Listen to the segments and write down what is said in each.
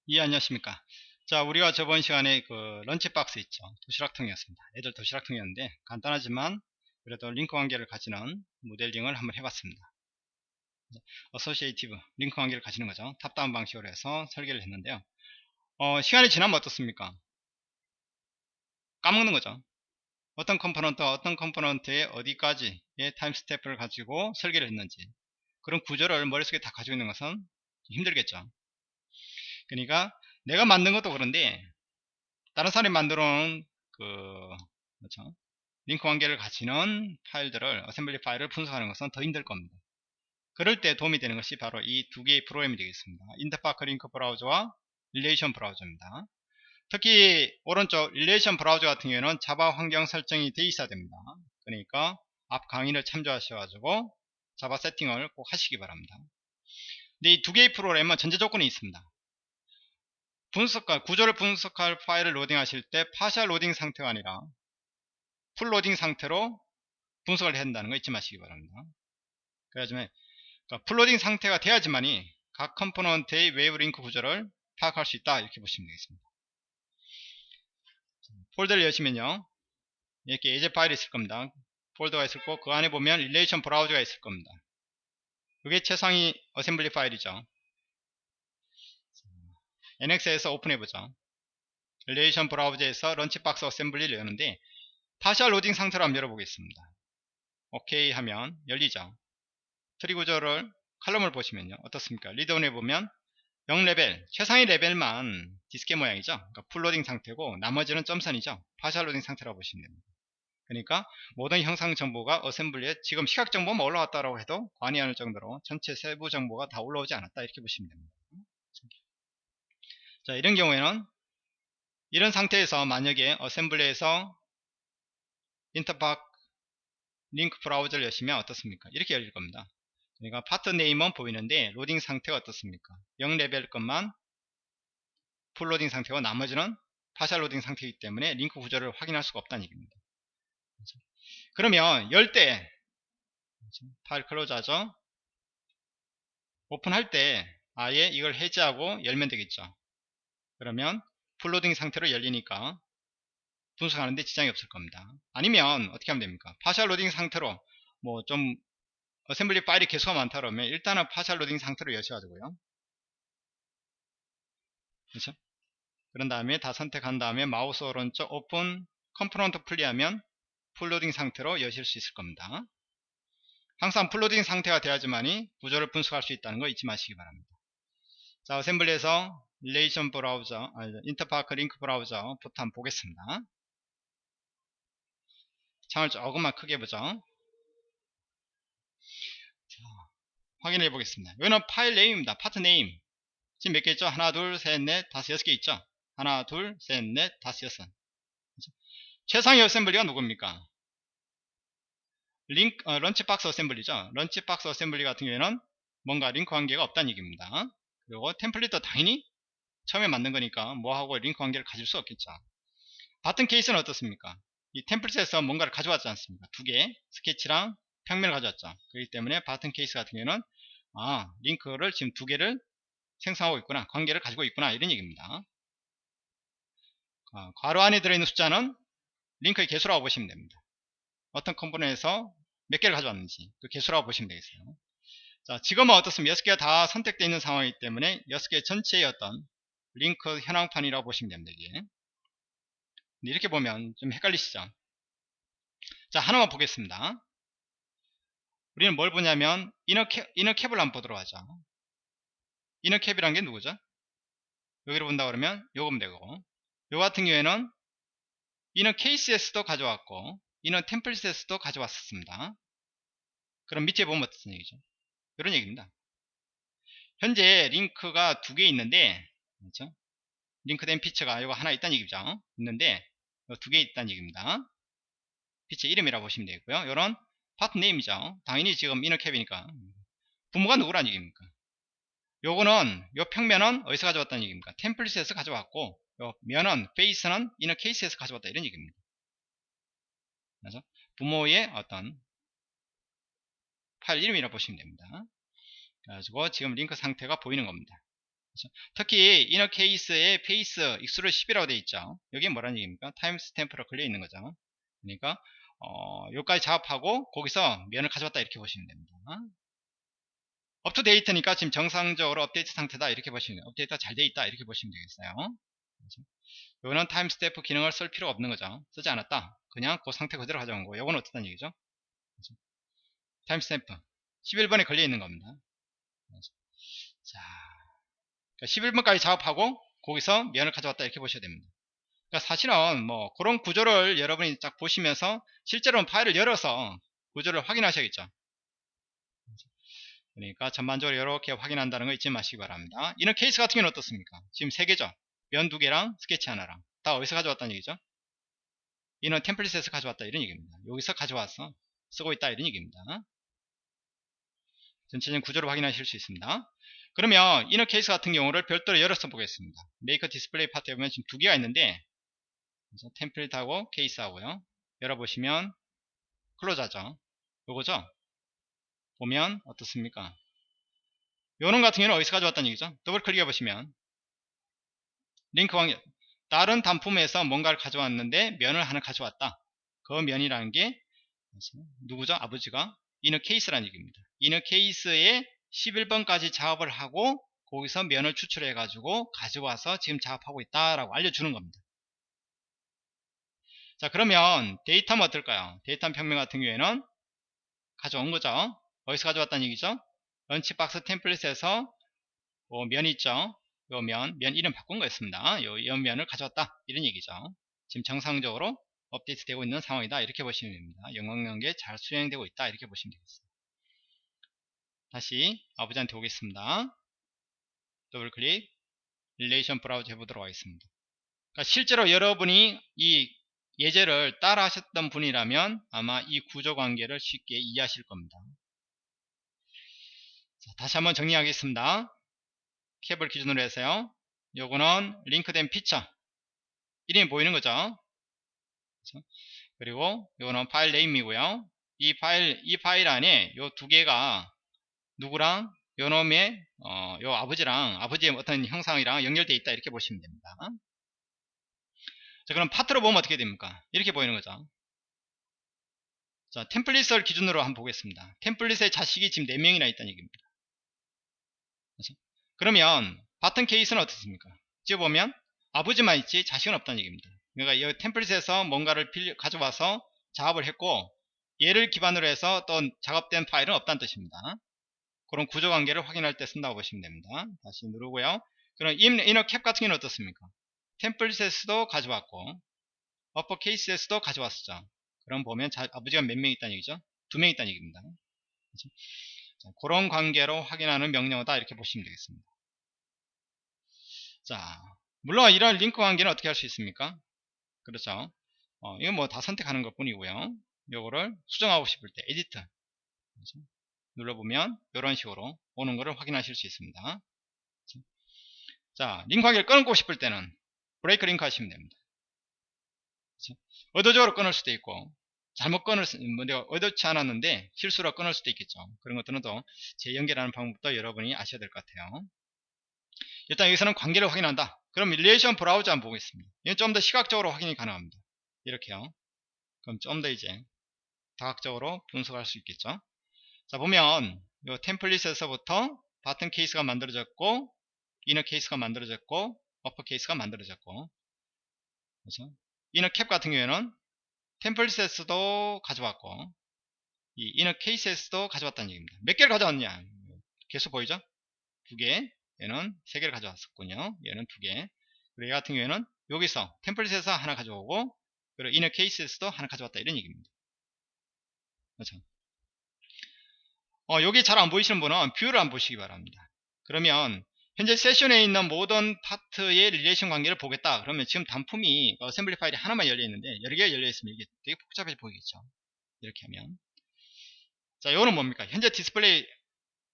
예, 안녕하십니까. 자, 우리가 저번 시간에 그 런치박스 있죠. 도시락통이었습니다. 애들 도시락통이었는데 간단하지만 그래도 링크 관계를 가지는 모델링을 한번 해봤습니다. 어소시에이티브 링크 관계를 가지는 거죠. 탑다운 방식으로 해서 설계를 했는데요. 시간이 지나면 어떻습니까? 까먹는 거죠. 어떤 컴포넌트에 어디까지의 타임 스텝을 가지고 설계를 했는지 그런 구조를 머릿속에 다 가지고 있는 것은 힘들겠죠. 그러니까 내가 만든 것도 그런데 다른 사람이 만들어 놓은 그 그렇죠? 링크 관계를 가지는 파일들을 어셈블리 파일을 분석하는 것은 더 힘들 겁니다. 그럴 때 도움이 되는 것이 바로 이 두 개의 프로그램이 되겠습니다. 인터파크 링크 브라우저와 릴레이션 브라우저입니다. 특히 오른쪽 릴레이션 브라우저 같은 경우에는 자바 환경 설정이 되어 있어야 됩니다. 그러니까 앞 강의를 참조하셔가지고 자바 세팅을 꼭 하시기 바랍니다. 근데 이 두 개의 프로그램은 전제 조건이 있습니다. 구조를 분석할 파일을 로딩하실 때 파셜 로딩 상태가 아니라 풀 로딩 상태로 분석을 해야 한다는 거 잊지 마시기 바랍니다. 그래야지만 그러니까 풀 로딩 상태가 돼야지만이 각 컴포넌트의 웨이브 링크 구조를 파악할 수 있다 이렇게 보시면 되겠습니다. 폴더를 여시면요 이렇게 예제 파일이 있을 겁니다. 폴더가 있을 거고 그 안에 보면 릴레이션 브라우저가 있을 겁니다. 그게 최상위 어셈블리 파일이죠. NX에서 오픈해보죠. 릴레이션 브라우저에서 런치박스 어셈블리를 여는데 파셜 로딩 상태로 한번 열어보겠습니다. 오케이 하면 열리죠. 트리 구조를 칼럼을 보시면요 어떻습니까? 리드온에 보면 0레벨 최상위 레벨만 디스켓 모양이죠. 그러니까 풀로딩 상태고 나머지는 점선이죠. 파셜 로딩 상태라고 보시면 됩니다. 그러니까 모든 형상 정보가 어셈블리에 지금 시각 정보만 올라왔다고 해도 관이 않을 정도로 전체 세부 정보가 다 올라오지 않았다 이렇게 보시면 됩니다. 자, 이런 경우에는 이런 상태에서 만약에 어셈블리에서 인터팍 링크 브라우저를 여시면 어떻습니까? 이렇게 열릴 겁니다. 그러니까 파트 네임은 보이는데 로딩 상태가 어떻습니까? 0레벨 것만 풀로딩 상태고 나머지는 파셜 로딩 상태이기 때문에 링크 구조를 확인할 수가 없다는 얘기입니다. 그러면 열 때 파일 클로즈 하죠. 오픈할 때 아예 이걸 해제하고 열면 되겠죠. 그러면 풀로딩 상태로 열리니까 분석하는데 지장이 없을 겁니다. 아니면 어떻게 하면 됩니까? 파셜 로딩 상태로 뭐 좀 어셈블리 파일이 개수가 많다 그러면 일단은 파셜 로딩 상태로 여셔가지고요. 그렇죠? 그런 다음에 다 선택한 다음에 마우스 오른쪽 오픈 컴포넌트 풀리하면 풀로딩 상태로 여실 수 있을 겁니다. 항상 풀로딩 상태가 돼야지만이 구조를 분석할 수 있다는 거 잊지 마시기 바랍니다. 자, 어셈블리에서 릴레이션 브라우저, 인터파크 링크 브라우저부터 한번 보겠습니다. 창을 조금만 크게 해보죠. 자, 확인해 보겠습니다. 여기는 파일 네임입니다. 파트 네임. 지금 몇 개 있죠? 하나, 둘, 셋, 넷, 다섯, 여섯 개 있죠? 하나, 둘, 셋, 넷, 다섯, 여섯. 최상위 어셈블리가 누굽니까? 런치박스 어셈블리죠. 런치박스 어셈블리 같은 경우에는 뭔가 링크 관계가 없다는 얘기입니다. 그리고 템플릿도 당연히 처음에 만든 거니까 뭐하고 링크 관계를 가질 수 없겠죠. 바튼 케이스는 어떻습니까? 이 템플릿에서 뭔가를 가져왔지 않습니까? 두 개, 스케치랑 평면을 가져왔죠. 그렇기 때문에 바튼 케이스 같은 경우에는 링크를 지금 두 개를 생성하고 있구나, 관계를 가지고 있구나 이런 얘기입니다. 괄호 안에 들어있는 숫자는 링크의 개수라고 보시면 됩니다. 어떤 컴포넌트에서 몇 개를 가져왔는지 그 개수라고 보시면 되겠어요. 자, 지금은 어떻습니까? 6개가 다 선택되어 있는 상황이기 때문에 6개 전체의 어떤 링크 현황판이라고 보시면 됩니다. 이게. 이렇게 보면 좀 헷갈리시죠? 자, 하나만 보겠습니다. 우리는 뭘 보냐면 이너캡을 한번 보도록 하죠. 이너캡이란 게 누구죠? 여기로 본다 그러면 요거면 되고, 요 같은 경우에는 이너 케이스에서도 가져왔고 이너 템플릿에서도 가져왔었습니다. 그럼 밑에 보면 어떤 얘기죠? 이런 얘기입니다. 현재 링크가 두 개 있는데, 그렇죠? 링크된 피처가 이거 하나 있다는 얘기죠. 있는데 두 개 있다는 얘기입니다. 피처 이름이라고 보시면 되고요. 이런 파트 네임이죠. 당연히 지금 이너캡이니까 부모가 누구란 얘기입니까? 요거는 요 평면은 어디서 가져왔다는 얘기입니까? 템플릿에서 가져왔고 요 면은 페이스는 이너 케이스에서 가져왔다 이런 얘기입니다. 그래서 부모의 어떤 파일 이름이라고 보시면 됩니다. 그래가지고 지금 링크 상태가 보이는 겁니다. 그렇죠? 특히 이너 케이스의 페이스 익스트루드 10이라고 되어 있죠. 여기 뭐라는 얘기입니까? 타임 스탬프로 걸려 있는 거죠. 그러니까 여기까지 작업하고 거기서 면을 가져왔다 이렇게 보시면 됩니다. 업투데이트니까 지금 정상적으로 업데이트 상태다 이렇게 보시면 돼요. 업데이트가 잘 돼 있다 이렇게 보시면 되겠어요. 그렇죠? 요거는 타임 스탬프 기능을 쓸 필요가 없는 거죠. 쓰지 않았다. 그냥 그 상태 그대로 가져온 거. 요건 어떻다는 얘기죠? 그렇죠? 타임 스탬프 11번에 걸려 있는 겁니다. 그렇죠? 자, 11번까지 작업하고 거기서 면을 가져왔다 이렇게 보셔야 됩니다. 그러니까 사실은 뭐 그런 구조를 여러분이 딱 보시면서 실제로는 파일을 열어서 구조를 확인하셔야겠죠. 그러니까 전반적으로 이렇게 확인한다는 거 잊지 마시기 바랍니다. 이런 케이스 같은 경우는 어떻습니까? 지금 3개죠. 면 2개랑 스케치 하나랑 다 어디서 가져왔다는 얘기죠? 이는 템플릿에서 가져왔다 이런 얘기입니다. 여기서 가져와서 쓰고 있다 이런 얘기입니다. 전체적인 구조를 확인하실 수 있습니다. 그러면 이너 케이스 같은 경우를 별도로 열어서 보겠습니다. 메이커 디스플레이 파트에 보면 지금 2개가 있는데 템플릿하고 케이스하고요. 열어보시면 클로즈하죠. 요거죠. 보면 어떻습니까? 요런 같은 경우는 어디서 가져왔다는 얘기죠? 더블 클릭해 보시면 링크 관계 다른 단품에서 뭔가를 가져왔는데 면을 하나 가져왔다. 그 면이라는 게 누구죠? 아버지가 이너 케이스라는 얘기입니다. 이너 케이스에 11번까지 작업을 하고 거기서 면을 추출해 가지고 가져와서 지금 작업하고 있다라고 알려주는 겁니다. 자, 그러면 데이터는 어떨까요? 데이터 평면 같은 경우에는 가져온 거죠. 어디서 가져왔다는 얘기죠? 런치박스 템플릿에서 면이 있죠. 요 면 이름 바꾼 거였습니다. 요 면을 가져왔다 이런 얘기죠. 지금 정상적으로 업데이트 되고 있는 상황이다 이렇게 보시면 됩니다. 영광연계 잘 수행되고 있다 이렇게 보시면 되겠습니다. 다시 아버지한테 오겠습니다. 더블 클릭 릴레이션 브라우저 해보도록 하겠습니다. 그러니까 실제로 여러분이 이 예제를 따라 하셨던 분이라면 아마 이 구조 관계를 쉽게 이해하실 겁니다. 자, 다시 한번 정리하겠습니다. 캡을 기준으로 해서요. 요거는 링크된 피처 이름이 보이는 거죠. 그렇죠? 그리고 요거는 파일 네임이고요. 이 파일 안에 요 두 개가 누구랑 요놈의 요 아버지의 어떤 형상이랑 연결되어 있다 이렇게 보시면 됩니다. 자, 그럼 파트로 보면 어떻게 됩니까? 이렇게 보이는 거죠. 자, 템플릿을 기준으로 한번 보겠습니다. 템플릿의 자식이 지금 4명이나 있다는 얘기입니다. 그렇죠? 그러면 바튼 케이스는 어떻습니까? 찍어보면 아버지만 있지 자식은 없다는 얘기입니다. 그러니까 이 템플릿에서 뭔가를 가져와서 작업을 했고 얘를 기반으로 해서 또 작업된 파일은 없다는 뜻입니다. 그런 구조관계를 확인할 때 쓴다고 보시면 됩니다. 다시 누르고요. 그럼 이너 캡 같은 경우는 어떻습니까? 템플릿에서도 가져왔고 어퍼 케이스에서도 가져왔었죠. 그럼 보면 아버지가 몇 명 있다는 얘기죠? 2명 있다는 얘기입니다. 그렇죠? 자, 그런 관계로 확인하는 명령어다 이렇게 보시면 되겠습니다. 자, 물론 이런 링크 관계는 어떻게 할 수 있습니까? 그렇죠. 이건 뭐 다 선택하는 것 뿐이고요. 요거를 수정하고 싶을 때 에디트 그렇죠? 눌러보면 이런 식으로 오는 것을 확인하실 수 있습니다. 그렇죠? 자, 링크 관계를 끊고 싶을 때는 브레이크 링크 하시면 됩니다. 그렇죠? 의도적으로 끊을 수도 있고 잘못 뭐 내가 의도치 않았는데 실수로 끊을 수도 있겠죠. 그런 것들은 또 재연결하는 방법도 여러분이 아셔야 될 것 같아요. 일단 여기서는 관계를 확인한다. 그럼 릴레이션 브라우저 한번 보겠습니다. 이건 좀 더 시각적으로 확인이 가능합니다. 이렇게요. 그럼 좀 더 이제 다각적으로 분석할 수 있겠죠. 자, 보면 이 템플릿에서부터 바튼 케이스가 만들어졌고 이너 케이스가 만들어졌고 어퍼 케이스가 만들어졌고 그렇죠? 이너 캡 같은 경우에는 템플릿에서도 가져왔고 이 이너 케이스에서도 가져왔다는 얘기입니다. 몇 개를 가져왔냐? 개수 보이죠? 2개, 얘는 3개를 가져왔었군요. 얘는 2개. 그리고 얘 같은 경우에는 여기서 템플릿에서 하나 가져오고 그리고 이너 케이스에서도 하나 가져왔다 이런 얘기입니다. 그렇죠? 여기 잘 안 보이시는 분은 뷰를 안 보시기 바랍니다. 그러면 현재 세션에 있는 모든 파트의 릴레이션 관계를 보겠다. 그러면 지금 단품이 어셈블리 파일이 하나만 열려 있는데 여러 개가 열려 있으면 이게 되게 복잡해 보이겠죠. 이렇게 하면 자, 이거는 뭡니까? 현재 디스플레이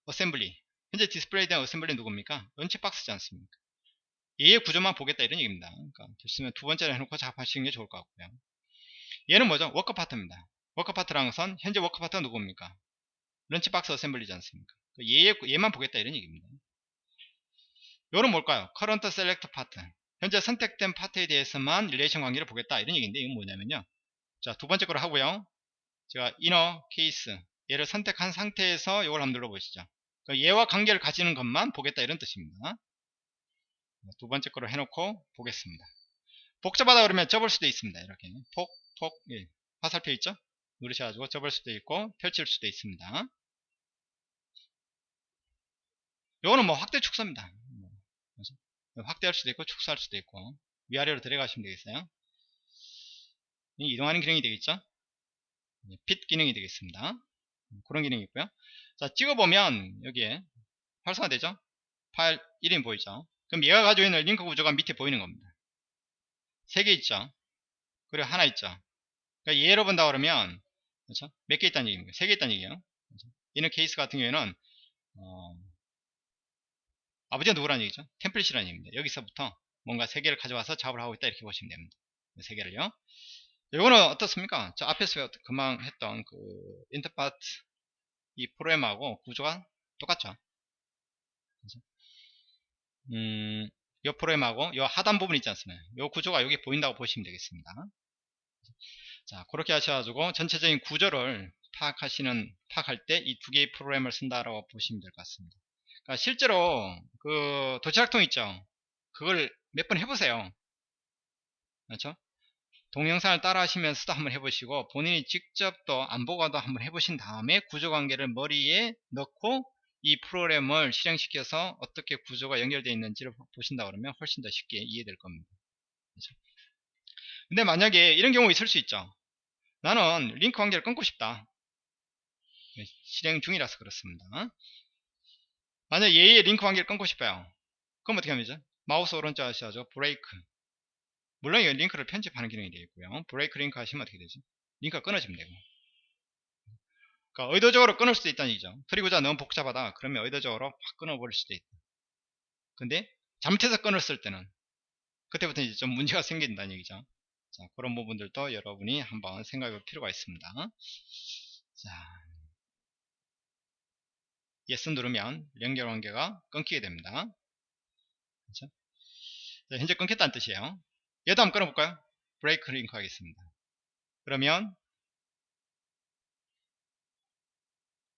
어셈블리 현재 디스플레이된 어셈블리 누굽니까? 런치박스지 않습니까? 얘의 구조만 보겠다 이런 얘기입니다. 그러니까 됐으면 두 번째로 해놓고 작업하시는 게 좋을 것 같고요. 얘는 뭐죠? 워커 파트입니다. 워커 파트라는 것은 현재 워커 파트가 누굽니까? 런치박스 어셈블리지 않습니까? 얘만 보겠다 이런 얘기입니다. 요건 뭘까요? current select part. 현재 선택된 파트에 대해서만 릴레이션 관계를 보겠다. 이런 얘기인데, 이건 뭐냐면요. 자, 두 번째 거로 하고요. 제가 inner case. 얘를 선택한 상태에서 이걸 한번 눌러보시죠. 얘와 관계를 가지는 것만 보겠다. 이런 뜻입니다. 두 번째 거로 해놓고 보겠습니다. 복잡하다 그러면 접을 수도 있습니다. 이렇게. 예. 화살표 있죠? 누르셔가지고 접을 수도 있고, 펼칠 수도 있습니다. 요거는 뭐 확대 축소입니다. 그래서 확대할 수도 있고 축소할 수도 있고 위아래로 들어가시면 되겠어요. 이동하는 기능이 되겠죠. 핏 기능이 되겠습니다. 그런 기능이 있고요. 자, 찍어보면 여기에 활성화되죠. 파일 이름이 보이죠. 그럼 얘가 가지고 있는 링크 구조가 밑에 보이는 겁니다. 3개 있죠. 그리고 하나 있죠. 그러니까 얘로 본다 그러면 그렇죠? 몇 개 있다는 얘기입니다. 3개 있다는 얘기예요. 그렇죠? 이런 케이스 같은 경우에는 아버지가 누구라는 얘기죠? 템플릿이라는 얘기입니다. 여기서부터 뭔가 3개를 가져와서 작업을 하고 있다. 이렇게 보시면 됩니다. 3개를요. 요거는 어떻습니까? 저 앞에서 금방 했던 그 인터파트 이 프로그램하고 구조가 똑같죠. 요 프로그램하고 요 하단 부분 있지 않습니까? 요 구조가 여기 보인다고 보시면 되겠습니다. 자, 그렇게 하셔가지고 전체적인 구조를 파악할 때 이 두 개의 프로그램을 쓴다라고 보시면 될 것 같습니다. 그러니까 실제로 그 도시락통 있죠? 그걸 몇 번 해보세요. 그렇죠? 동영상을 따라 하시면서도 한번 해보시고 본인이 직접 또 안 보고도 한번 해보신 다음에 구조관계를 머리에 넣고 이 프로그램을 실행시켜서 어떻게 구조가 연결되어 있는지를 보신다 그러면 훨씬 더 쉽게 이해될 겁니다. 그렇죠? 근데 만약에 이런 경우 있을 수 있죠. 나는 링크 관계를 끊고 싶다. 실행 중이라서 그렇습니다. 만약 얘의 링크 관계를 끊고 싶어요. 그럼 어떻게 하면 되죠? 마우스 오른쪽 하셔서 브레이크. 물론 이 링크를 편집하는 기능이 되어 있고요. 브레이크 링크 하시면 어떻게 되죠? 링크가 끊어지면 되고. 그러니까 의도적으로 끊을 수도 있다는 얘기죠. 트리구가 너무 복잡하다. 그러면 의도적으로 확 끊어버릴 수도 있다. 근데 잘못해서 끊었을 때는 그때부터 이제 좀 문제가 생긴다는 얘기죠. 자, 그런 부분들도 여러분이 한번 생각해 볼 필요가 있습니다. 자, yes 누르면 연결 관계가 끊기게 됩니다. 그렇죠? 자, 현재 끊겼다는 뜻이에요. 얘도 한번 끊어볼까요? 브레이크 링크 하겠습니다. 그러면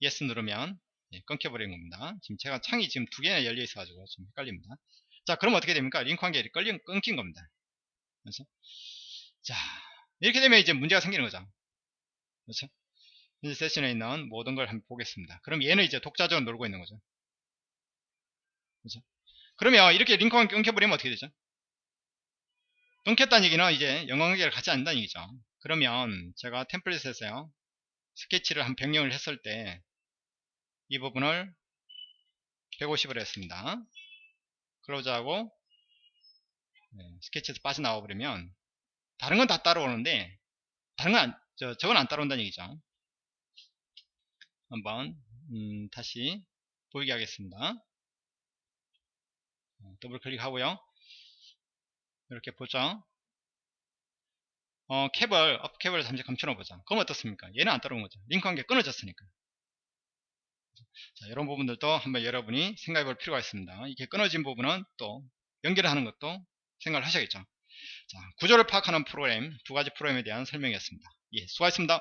yes 누르면 끊겨버린 겁니다. 지금 제가 창이 지금 2개나 열려 있어가지고 좀 헷갈립니다. 자, 그럼 어떻게 됩니까? 링크 관계가 끊긴 겁니다. 그렇죠? 자, 이렇게 되면 이제 문제가 생기는 거죠. 그렇죠? 현재 세션에 있는 모든 걸 한번 보겠습니다. 그럼 얘는 이제 독자적으로 놀고 있는 거죠. 그렇죠? 그러면 이렇게 링크 관계 끊겨버리면 어떻게 되죠? 끊겼다는 얘기는 이제 연관관계를 갖지 않는다는 얘기죠. 그러면 제가 템플릿에서요 스케치를 한 변경을 했을 때 이 부분을 150을 했습니다. 클로즈하고 스케치에서 빠져나와 버리면 다른 건 다 따라오는데 다른 건 저건 안 따라온다는 얘기죠. 한번 다시 보이게 하겠습니다. 더블 클릭하고요. 이렇게 보죠. 업 캡을 잠시 감춰놓아 보자. 그럼 어떻습니까? 얘는 안 따라온 거죠. 링크 관계 끊어졌으니까. 자, 이런 부분들도 한번 여러분이 생각해 볼 필요가 있습니다. 이렇게 끊어진 부분은 또 연결하는 것도 생각을 하셔야겠죠. 자, 구조를 파악하는 프로그램, 2가지 프로그램에 대한 설명이었습니다. 예, 수고하셨습니다.